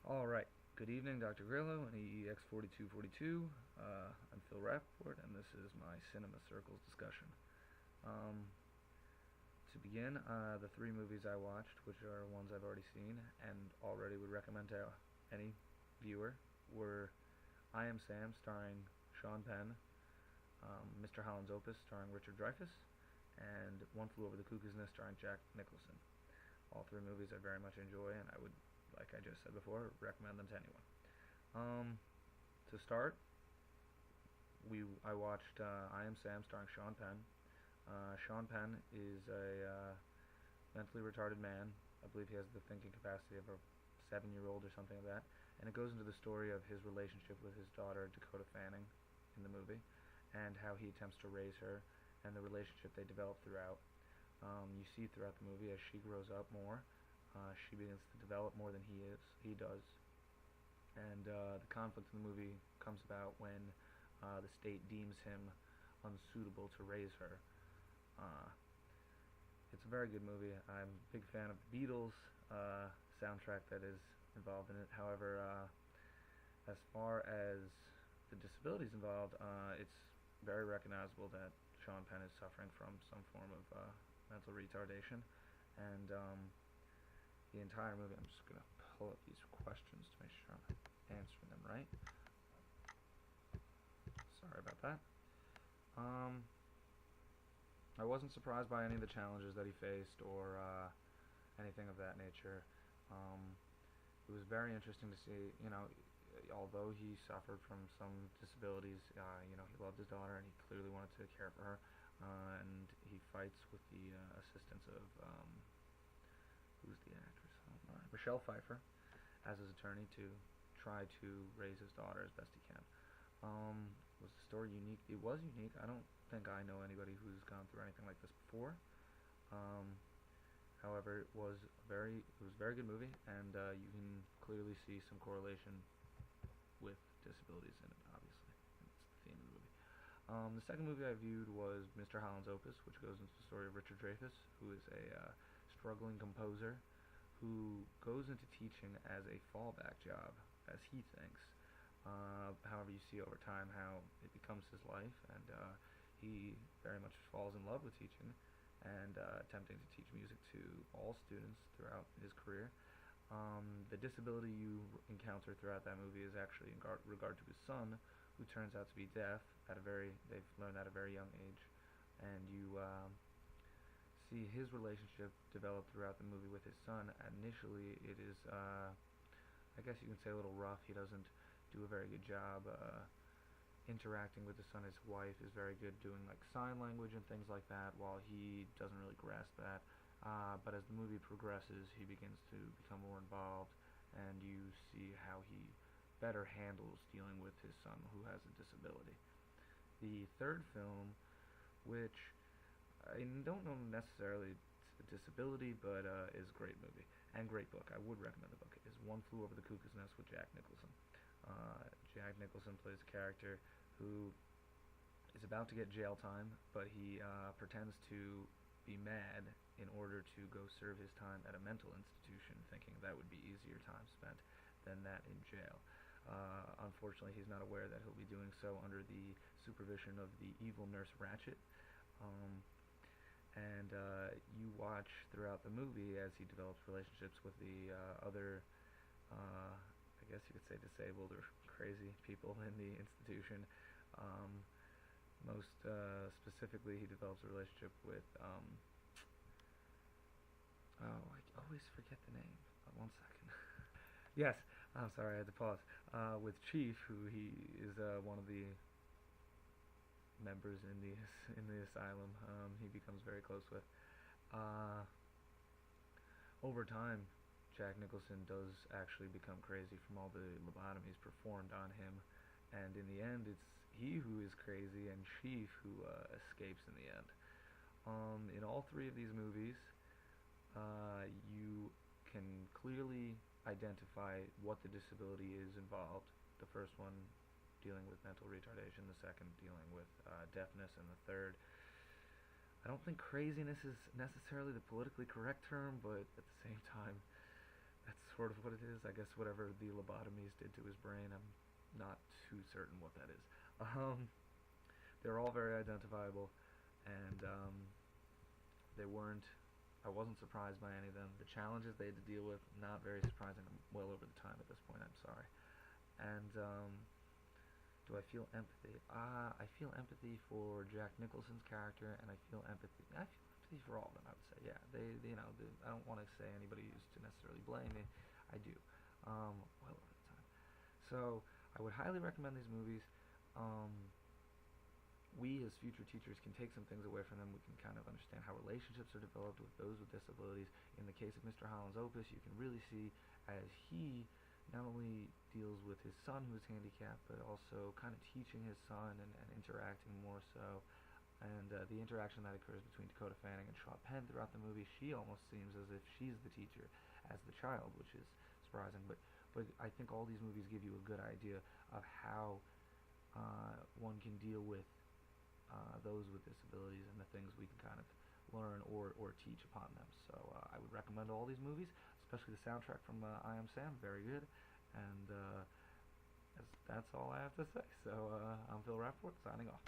Alright, good evening, Dr. Grillo and EEX 4242. I'm Phil Rappaport, and this is my Cinema Circles discussion. To begin, the three movies I watched, which are ones I've already seen and already would recommend to any viewer, were I Am Sam, starring Sean Penn, Mr. Holland's Opus, starring Richard Dreyfuss, and One Flew Over the Cuckoo's Nest, starring Jack Nicholson. All three movies I very much enjoy, and I would, like I just said before, recommend them to anyone. To start, I watched I Am Sam, starring Sean Penn. Sean Penn is a mentally retarded man. I believe he has the thinking capacity of a 7-year-old or something like that. And it goes into the story of his relationship with his daughter, Dakota Fanning, in the movie, and how he attempts to raise her, and the relationship they develop throughout. You see throughout the movie as she grows up more, she begins to develop more than he does, and the conflict in the movie comes about when the state deems him unsuitable to raise her. It's a very good movie. I'm a big fan of the Beatles soundtrack that is involved in it. However, as far as the disabilities involved, it's very recognizable that Sean Penn is suffering from some form of mental retardation, and the entire movie, I'm just going to pull up these questions to make sure I'm answering them right. Sorry about that. I wasn't surprised by any of the challenges that he faced or anything of that nature. It was very interesting to see, although he suffered from some disabilities, he loved his daughter and he clearly wanted to care for her, and he fights with the assistance of, who's the actress? Michelle Pfeiffer, as his attorney, to try to raise his daughter as best he can. Was the story unique? It was unique. I don't think I know anybody who's gone through anything like this before. However, it was a very good movie, and you can clearly see some correlation with disabilities in it, obviously. It's the theme of the movie. The second movie I viewed was Mr. Holland's Opus, which goes into the story of Richard Dreyfuss, who is a struggling composer who goes into teaching as a fallback job, as he thinks. However, you see over time how it becomes his life, and he very much falls in love with teaching and attempting to teach music to all students throughout his career. The disability you encounter throughout that movie is actually in regard to his son, who turns out to be deaf they've learned at a very young age, and you see his relationship develop throughout the movie with his son. Initially, it is, I guess you can say, a little rough. He doesn't do a very good job interacting with his son. His wife is very good doing like sign language and things like that, while he doesn't really grasp that. But as the movie progresses, he begins to become more involved, and you see how he better handles dealing with his son who has a disability. The third film, which I don't know necessarily it's a disability, but is a great movie and great book. I would recommend the book. Is One Flew Over the Cuckoo's Nest with Jack Nicholson. Jack Nicholson plays a character who is about to get jail time, but he pretends to be mad in order to go serve his time at a mental institution, thinking that would be easier time spent than that in jail. Unfortunately, he's not aware that he'll be doing so under the supervision of the evil nurse Ratchet. And you watch throughout the movie as he develops relationships with the other, I guess you could say, disabled or crazy people in the institution. Most specifically, he develops a relationship with, I always forget the name. 1 second. Yes, I'm sorry, I had to pause. With Chief, who he is one of the members in the asylum. He becomes very close with. Over time, Jack Nicholson does actually become crazy from all the lobotomies performed on him, and in the end, it's he who is crazy and Chief who escapes in the end. In all three of these movies, you can clearly identify what the disability is involved. The first one dealing with mental retardation, the second dealing with deafness, and the third, I don't think craziness is necessarily the politically correct term, but at the same time, that's sort of what it is. I guess whatever the lobotomies did to his brain, I'm not too certain what that is. Um, they're all very identifiable, and they weren't. I wasn't surprised by any of them. The challenges they had to deal with, not very surprising. I'm well over the time at this point. I'm sorry. And do I feel empathy? I feel empathy for Jack Nicholson's character, and I feel empathy. I feel empathy for all of them. I would say, yeah. I don't want to say anybody who's to necessarily blame me. I do. Well over the time. So I would highly recommend these movies. Um, we as future teachers can take some things away from them. We can kind of understand how relationships are developed with those with disabilities. In the case of Mr. Holland's Opus, you can really see as he not only deals with his son who's handicapped, but also kind of teaching his son and interacting more so. And the interaction that occurs between Dakota Fanning and Shaw Penn throughout the movie, she almost seems as if she's the teacher as the child, which is surprising. But I think all these movies give you a good idea of how one can deal with those with disabilities and the things we can kind of learn or teach upon them. So I would recommend all these movies, especially the soundtrack from I Am Sam, very good. And that's all I have to say. So I'm Phil Rapport, signing off.